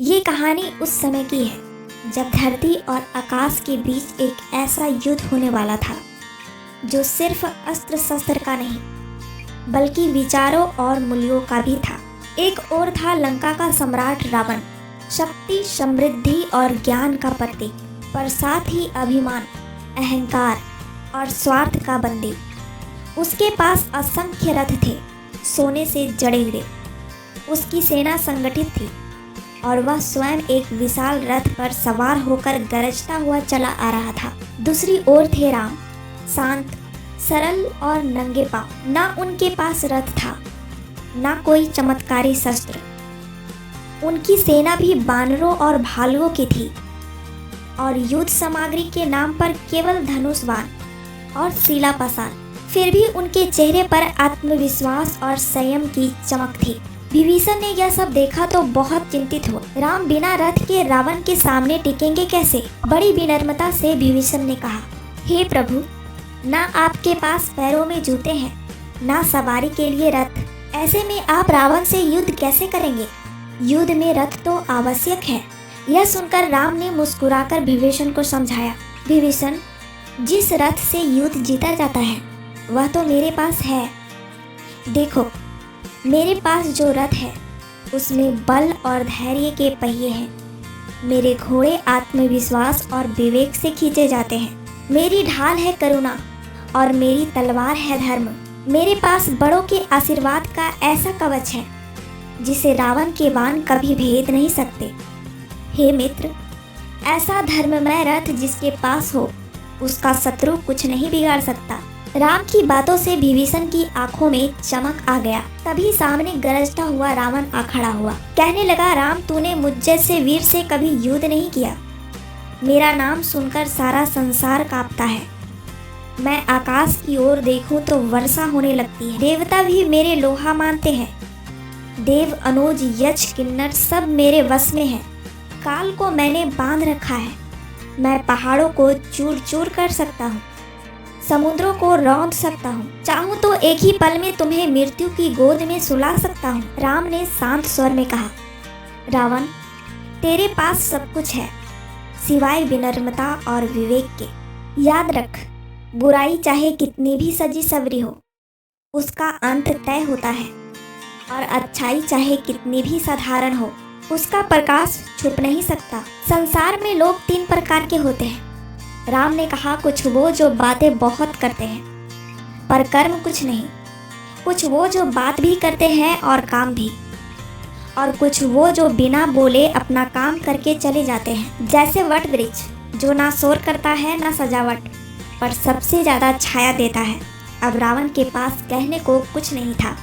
ये कहानी उस समय की है जब धरती और आकाश के बीच एक ऐसा युद्ध होने वाला था जो सिर्फ अस्त्र शस्त्र का नहीं बल्कि विचारों और मूल्यों का भी था। एक ओर था लंका का सम्राट रावण, शक्ति, समृद्धि और ज्ञान का प्रतीक, पर साथ ही अभिमान, अहंकार और स्वार्थ का बंदी। उसके पास असंख्य रथ थे, सोने से जड़े हुए। उसकी सेना संगठित थी और वह स्वयं एक विशाल रथ पर सवार होकर गरजता हुआ चला आ रहा था। दूसरी ओर थे राम, शांत, सरल और नंगे पांव। ना उनके पास रथ था, ना कोई चमत्कारी शस्त्र। उनकी सेना भी बानरों और भालुओं की थी और युद्ध सामग्री के नाम पर केवल धनुष बाण और सीला पासान। फिर भी उनके चेहरे पर आत्मविश्वास और संयम की चमक थी। विभीषण ने यह सब देखा तो बहुत चिंतित हुआ। राम बिना रथ के रावण के सामने टिकेंगे कैसे? बड़ी विनम्रता से विभीषण ने कहा, हे प्रभु, ना आपके पास पैरों में जूते हैं, ना सवारी के लिए रथ। ऐसे में आप रावण से युद्ध कैसे करेंगे? युद्ध में रथ तो आवश्यक है। यह सुनकर राम ने मुस्कुराकर विभीषण को समझाया, विभीषण, जिस रथ से युद्ध जीता जाता है वह तो मेरे पास है। देखो, मेरे पास जो रथ है उसमें बल और धैर्य के पहिए हैं। मेरे घोड़े आत्मविश्वास और विवेक से खींचे जाते हैं। मेरी ढाल है करुणा और मेरी तलवार है धर्म। मेरे पास बड़ों के आशीर्वाद का ऐसा कवच है जिसे रावण के बाण कभी भेद नहीं सकते। हे मित्र, ऐसा धर्ममय रथ जिसके पास हो उसका शत्रु कुछ नहीं बिगाड़ सकता। राम की बातों से विभीषण की आंखों में चमक आ गया। तभी सामने गरजता हुआ रावण आ खड़ा हुआ। कहने लगा, राम, तूने मुझ जैसे वीर से कभी युद्ध नहीं किया। मेरा नाम सुनकर सारा संसार कांपता है। मैं आकाश की ओर देखूं तो वर्षा होने लगती है। देवता भी मेरे लोहा मानते हैं। देव, अनुज, यक्ष, किन्नर सब मेरे वश में है। काल को मैंने बांध रखा है। मैं पहाड़ों को चूर चूर कर सकता हूँ, समुद्रों को रौंद सकता हूँ। चाहूँ तो एक ही पल में तुम्हें मृत्यु की गोद में सुला सकता हूँ। राम ने शांत स्वर में कहा, रावण, तेरे पास सब कुछ है सिवाय विनम्रता और विवेक के। याद रख, बुराई चाहे कितनी भी सजी सवरी हो उसका अंत तय होता है, और अच्छाई चाहे कितनी भी साधारण हो उसका प्रकाश छुप नहीं सकता। संसार में लोग 3 प्रकार के होते हैं। राम ने कहा, कुछ वो जो बातें बहुत करते हैं पर कर्म कुछ नहीं, कुछ वो जो बात भी करते हैं और काम भी, और कुछ वो जो बिना बोले अपना काम करके चले जाते हैं। जैसे वट वृक्ष जो ना शोर करता है ना सजावट, पर सबसे ज़्यादा छाया देता है। अब रावण के पास कहने को कुछ नहीं था।